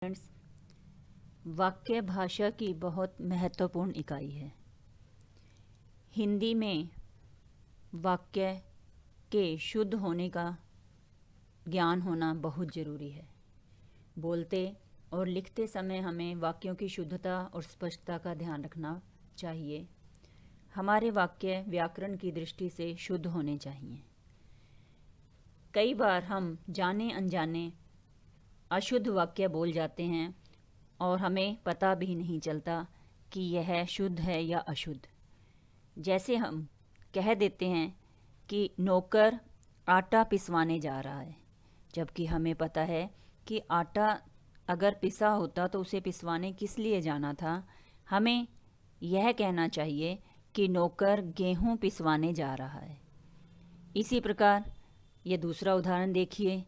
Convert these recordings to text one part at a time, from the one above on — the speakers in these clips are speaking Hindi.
फ्रेंड्स, वाक्य भाषा की बहुत महत्वपूर्ण इकाई है। हिंदी में वाक्य के शुद्ध होने का ज्ञान होना बहुत ज़रूरी है। बोलते और लिखते समय हमें वाक्यों की शुद्धता और स्पष्टता का ध्यान रखना चाहिए। हमारे वाक्य व्याकरण की दृष्टि से शुद्ध होने चाहिए। कई बार हम जाने अनजाने अशुद्ध वाक्य बोल जाते हैं और हमें पता भी नहीं चलता कि यह शुद्ध है या अशुद्ध। जैसे हम कह देते हैं कि नौकर आटा पिसवाने जा रहा है, जबकि हमें पता है कि आटा अगर पिसा होता तो उसे पिसवाने किस लिए जाना था। हमें यह कहना चाहिए कि नौकर गेहूं पिसवाने जा रहा है। इसी प्रकार ये दूसरा उदाहरण देखिए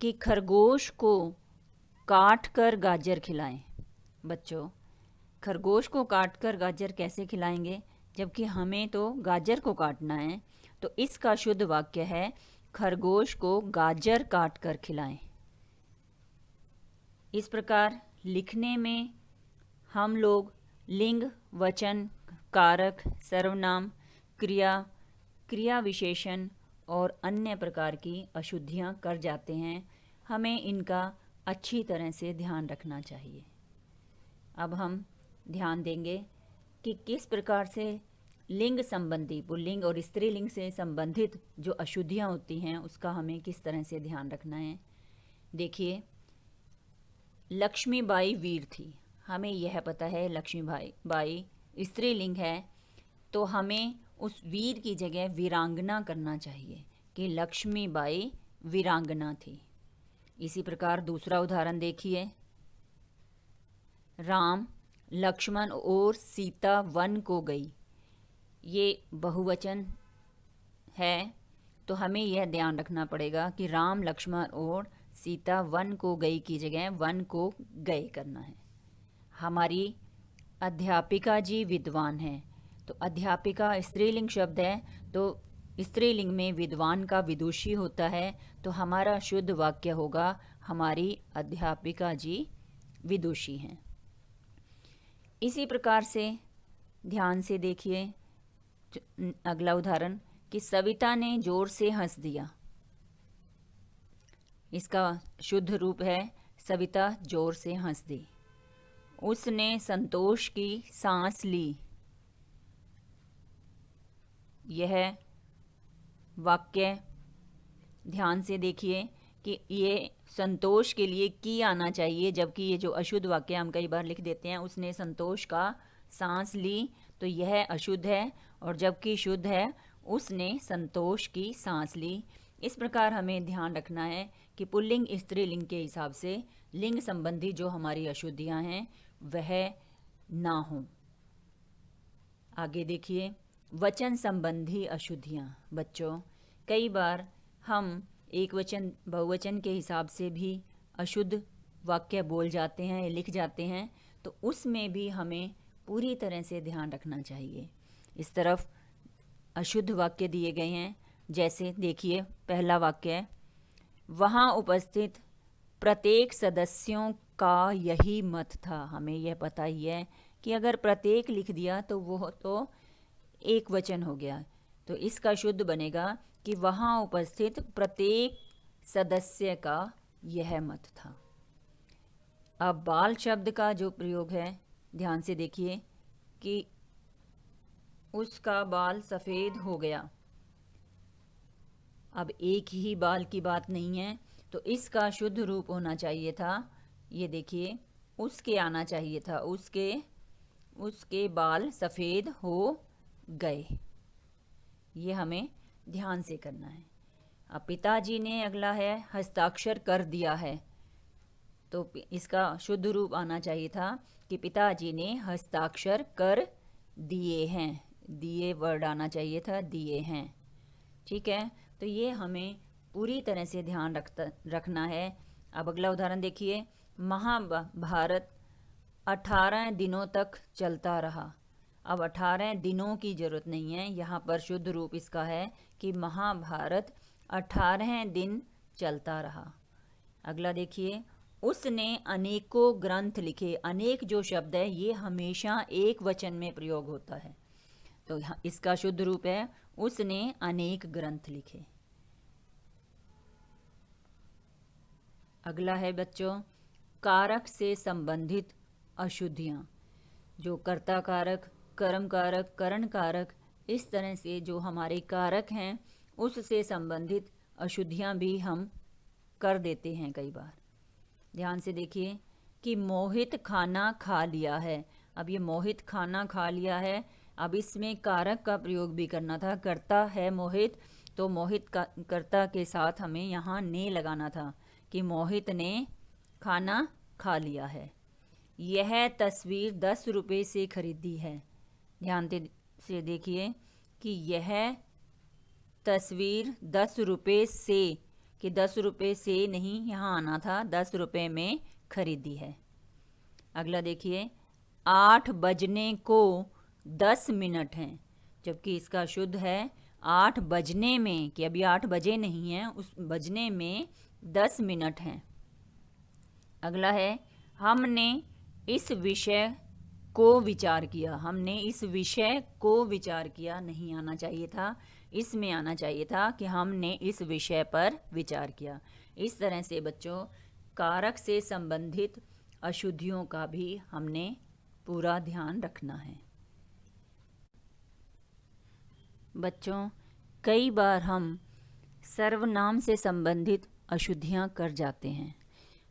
कि खरगोश को काट कर गाजर खिलाएं। बच्चों, खरगोश को काट कर गाजर कैसे खिलाएंगे, जबकि हमें तो गाजर को काटना है। तो इसका शुद्ध वाक्य है खरगोश को गाजर काट कर खिलाएं। इस प्रकार लिखने में हम लोग लिंग, वचन, कारक, सर्वनाम, क्रिया, क्रिया विशेषण और अन्य प्रकार की अशुद्धियां कर जाते हैं। हमें इनका अच्छी तरह से ध्यान रखना चाहिए। अब हम ध्यान देंगे कि किस प्रकार से लिंग संबंधी, पुल्लिंग और स्त्रीलिंग से संबंधित जो अशुद्धियां होती हैं उसका हमें किस तरह से ध्यान रखना है। देखिए, लक्ष्मीबाई वीर थी। हमें यह पता है लक्ष्मीबाई स्त्रीलिंग है, तो हमें उस वीर की जगह वीरांगना करना चाहिए कि लक्ष्मीबाई वीरांगना थी। इसी प्रकार दूसरा उदाहरण देखिए, राम, लक्ष्मण और सीता वन को गई। ये बहुवचन है, तो हमें यह ध्यान रखना पड़ेगा कि राम, लक्ष्मण और सीता वन को गई की जगह वन को गए करना है। हमारी अध्यापिका जी विद्वान है, तो अध्यापिका स्त्रीलिंग शब्द है, तो स्त्रीलिंग में विद्वान का विदुषी होता है, तो हमारा शुद्ध वाक्य होगा हमारी अध्यापिका जी विदुषी हैं। इसी प्रकार से ध्यान से देखिए अगला उदाहरण कि सविता ने जोर से हंस दिया। इसका शुद्ध रूप है सविता जोर से हंस दी। उसने संतोष की सांस ली। यह वाक्य ध्यान से देखिए कि ये संतोष के लिए की आना चाहिए, जबकि ये जो अशुद्ध वाक्य हम कई बार लिख देते हैं, उसने संतोष का सांस ली, तो यह अशुद्ध है, और जबकि शुद्ध है उसने संतोष की सांस ली। इस प्रकार हमें ध्यान रखना है कि पुल्लिंग स्त्रीलिंग के हिसाब से लिंग संबंधी जो हमारी अशुद्धियां हैं वह ना हो। आगे देखिए, वचन संबंधी अशुद्धियां। बच्चों, कई बार हम एक वचन बहुवचन के हिसाब से भी अशुद्ध वाक्य बोल जाते हैं, लिख जाते हैं, तो उसमें भी हमें पूरी तरह से ध्यान रखना चाहिए। इस तरफ अशुद्ध वाक्य दिए गए हैं, जैसे देखिए पहला वाक्य, वहाँ उपस्थित प्रत्येक सदस्यों का यही मत था। हमें यह पता ही है कि अगर प्रत्येक लिख दिया तो वो तो एक वचन हो गया, तो इसका शुद्ध बनेगा कि वहाँ उपस्थित प्रत्येक सदस्य का यह मत था। अब बाल शब्द का जो प्रयोग है, ध्यान से देखिए कि उसका बाल सफ़ेद हो गया। अब एक ही बाल की बात नहीं है, तो इसका शुद्ध रूप होना चाहिए था, ये देखिए, उसके आना चाहिए था, उसके बाल सफ़ेद हो गए। ये हमें ध्यान से करना है। अब पिताजी ने, अगला है, हस्ताक्षर कर दिया है, तो इसका शुद्ध रूप आना चाहिए था कि पिताजी ने हस्ताक्षर कर दिए हैं। दिए वर्ड आना चाहिए था, दिए हैं। ठीक है, तो ये हमें पूरी तरह से ध्यान रखना है। अब अगला उदाहरण देखिए, महाभारत 18 दिनों तक चलता रहा। अब 18 दिनों की जरूरत नहीं है, यहाँ पर शुद्ध रूप इसका है कि महाभारत 18 दिन चलता रहा। अगला देखिए, उसने अनेकों ग्रंथ लिखे। अनेक जो शब्द है ये हमेशा एक वचन में प्रयोग होता है, तो इसका शुद्ध रूप है उसने अनेक ग्रंथ लिखे। अगला है बच्चों कारक से संबंधित अशुद्धियाँ। जो कर्ता कारक, कर्म कारक, करण कारक, इस तरह से जो हमारे कारक हैं उससे संबंधित अशुद्धियाँ भी हम कर देते हैं कई बार। ध्यान से देखिए कि मोहित खाना खा लिया है। अब ये मोहित खाना खा लिया है, अब इसमें कारक का प्रयोग भी करना था। कर्ता है मोहित, तो मोहित का कर्ता के साथ हमें यहाँ ने लगाना था कि मोहित ने खाना खा लिया है। यह तस्वीर 10 रुपये से खरीदी है। ध्यान से देखिए कि यह तस्वीर 10 रुपये से, कि 10 रुपये से नहीं यहाँ आना था, 10 रुपये में खरीदी है। अगला देखिए 8 बजने को 10 मिनट हैं, जबकि इसका शुद्ध है 8 बजने में, कि अभी 8 बजे नहीं है, उस बजने में 10 मिनट हैं। अगला है हमने इस विषय को विचार किया। हमने इस विषय को विचार किया नहीं आना चाहिए था, इसमें आना चाहिए था कि हमने इस विषय पर विचार किया। इस तरह से बच्चों कारक से संबंधित अशुद्धियों का भी हमने पूरा ध्यान रखना है। बच्चों कई बार हम सर्वनाम से संबंधित अशुद्धियां कर जाते हैं।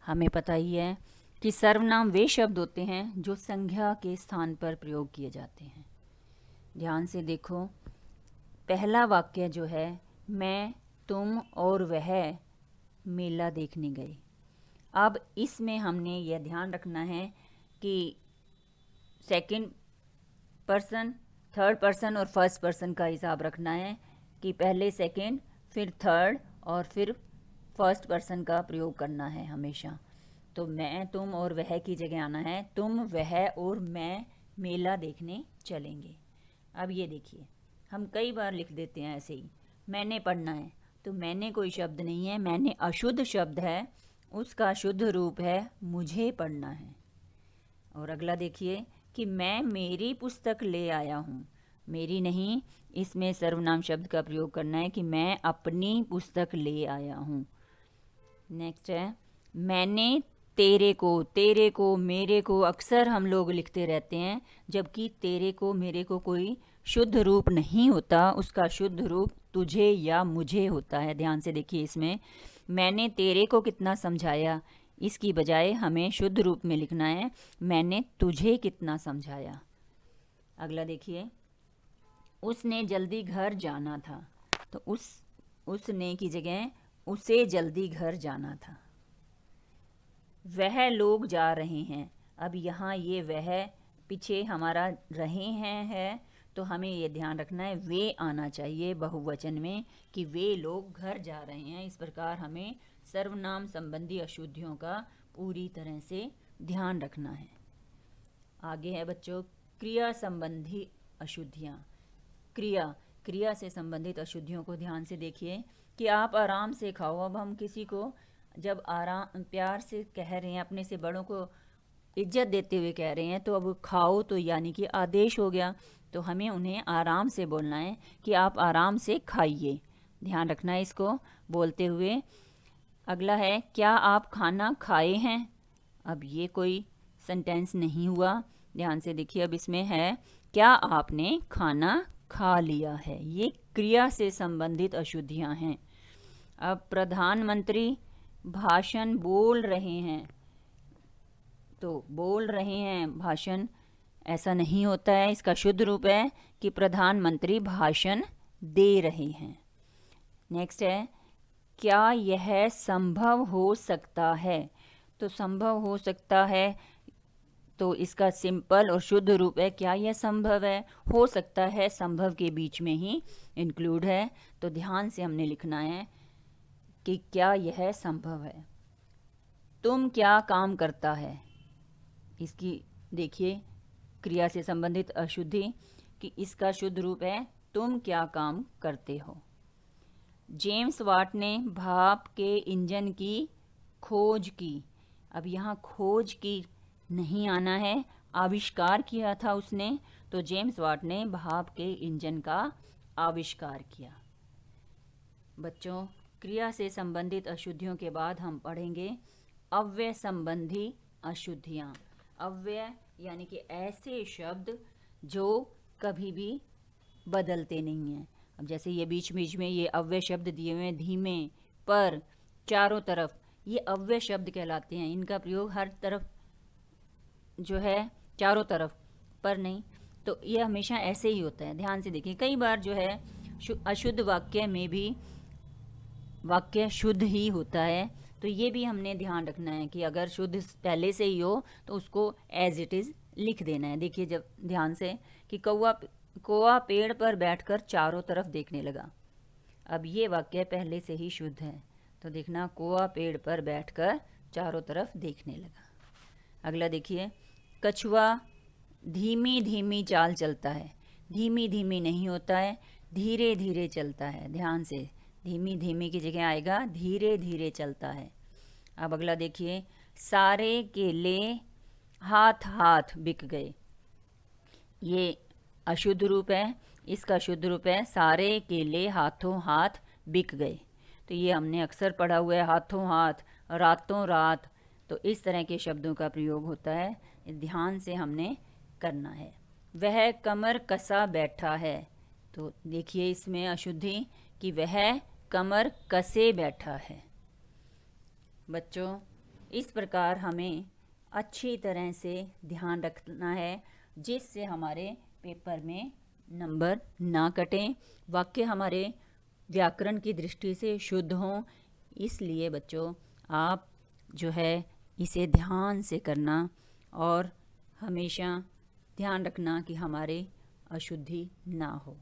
हमें पता ही है कि सर्वनाम वे शब्द होते हैं जो संज्ञा के स्थान पर प्रयोग किए जाते हैं। ध्यान से देखो पहला वाक्य जो है, मैं, तुम और वह मेला देखने गए। अब इसमें हमने यह ध्यान रखना है कि सेकंड पर्सन, थर्ड पर्सन और फर्स्ट पर्सन का हिसाब रखना है कि पहले सेकंड, फिर थर्ड और फिर फर्स्ट पर्सन का प्रयोग करना है हमेशा। तो मैं, तुम और वह की जगह आना है तुम, वह और मैं मेला देखने चलेंगे। अब ये देखिए हम कई बार लिख देते हैं ऐसे ही, मैंने पढ़ना है, तो मैंने कोई शब्द नहीं है, मैंने अशुद्ध शब्द है, उसका शुद्ध रूप है मुझे पढ़ना है। और अगला देखिए कि मैं मेरी पुस्तक ले आया हूँ, मेरी नहीं, इसमें सर्वनाम शब्द का प्रयोग करना है कि मैं अपनी पुस्तक ले आया हूँ। नेक्स्ट है मैंने तेरे को, मेरे को अक्सर हम लोग लिखते रहते हैं, जबकि तेरे को, मेरे को कोई शुद्ध रूप नहीं होता, उसका शुद्ध रूप तुझे या मुझे होता है। ध्यान से देखिए इसमें मैंने तेरे को कितना समझाया, इसकी बजाय हमें शुद्ध रूप में लिखना है मैंने तुझे कितना समझाया। अगला देखिए उसने जल्दी घर जाना था, तो उसने की जगह उसे जल्दी घर जाना था। वह लोग जा रहे हैं, अब यहाँ ये वह पीछे हमारा रहे हैं है, तो हमें ये ध्यान रखना है वे आना चाहिए बहुवचन में कि वे लोग घर जा रहे हैं। इस प्रकार हमें सर्वनाम संबंधी अशुद्धियों का पूरी तरह से ध्यान रखना है। आगे है बच्चों क्रिया संबंधी अशुद्धियाँ। क्रिया से संबंधित अशुद्धियों को ध्यान से देखिए कि आप आराम से खाओ। अब हम किसी को जब आराम प्यार से कह रहे हैं, अपने से बड़ों को इज्जत देते हुए कह रहे हैं, तो अब खाओ तो यानी कि आदेश हो गया, तो हमें उन्हें आराम से बोलना है कि आप आराम से खाइए। ध्यान रखना है इसको बोलते हुए। अगला है क्या आप खाना खाए हैं, अब ये कोई सेंटेंस नहीं हुआ, ध्यान से देखिए। अब इसमें है क्या आपने खाना खा लिया है, ये क्रिया से संबंधित अशुद्धियां हैं। अब प्रधानमंत्री भाषण बोल रहे हैं, तो बोल रहे हैं भाषण ऐसा नहीं होता है, इसका शुद्ध रूप है कि प्रधानमंत्री भाषण दे रहे हैं। नेक्स्ट है क्या यह संभव हो सकता है, तो संभव हो सकता है, तो इसका सिंपल और शुद्ध रूप है क्या यह संभव है, हो सकता है संभव के बीच में ही इंक्लूड है, तो ध्यान से हमने लिखना है कि क्या यह संभव है। तुम क्या काम करता है, इसकी देखिए क्रिया से संबंधित अशुद्धि कि इसका शुद्ध रूप है तुम क्या काम करते हो। जेम्स वाट ने भाप के इंजन की खोज की, अब यहाँ खोज की नहीं आना है, आविष्कार किया था उसने, तो जेम्स वाट ने भाप के इंजन का आविष्कार किया। बच्चों, क्रिया से संबंधित अशुद्धियों के बाद हम पढ़ेंगे अव्यय संबंधी अशुद्धियाँ। अव्यय यानी कि ऐसे शब्द जो कभी भी बदलते नहीं हैं। अब जैसे ये बीच बीच में ये अव्यय शब्द दिए हुए हैं, धीमे, पर, चारों तरफ, ये अव्यय शब्द कहलाते हैं। इनका प्रयोग हर तरफ जो है, चारों तरफ, पर नहीं, तो ये हमेशा ऐसे ही होता है। ध्यान से देखिए, कई बार जो है अशुद्ध वाक्य में भी वाक्य शुद्ध ही होता है, तो ये भी हमने ध्यान रखना है कि अगर शुद्ध पहले से ही हो तो उसको एज इट इज़ लिख देना है। देखिए जब ध्यान से कि कौवा पेड़ पर बैठकर चारों तरफ देखने लगा। अब ये वाक्य पहले से ही शुद्ध है, तो देखना कौवा पेड़ पर बैठकर चारों तरफ देखने लगा। अगला देखिए, कछुआ धीमी धीमी चाल चलता है। धीमी धीमी नहीं होता है, धीरे धीरे चलता है। ध्यान से, धीमी धीमी की जगह आएगा धीरे धीरे चलता है। अब अगला देखिए, सारे केले हाथ हाथ बिक गए। ये अशुद्ध रूप है, इसका शुद्ध रूप है सारे केले हाथों हाथ बिक गए। तो ये हमने अक्सर पढ़ा हुआ है, हाथों हाथ, रातों रात, तो इस तरह के शब्दों का प्रयोग होता है, ध्यान से हमने करना है। वह कमर कसा बैठा है, तो देखिए इसमें अशुद्धि कि वह कमर कसे बैठा है। बच्चों, इस प्रकार हमें अच्छी तरह से ध्यान रखना है जिससे हमारे पेपर में नंबर ना कटें, वाक्य हमारे व्याकरण की दृष्टि से शुद्ध हों। इसलिए बच्चों, आप जो है इसे ध्यान से करना और हमेशा ध्यान रखना कि हमारे अशुद्धि ना हो।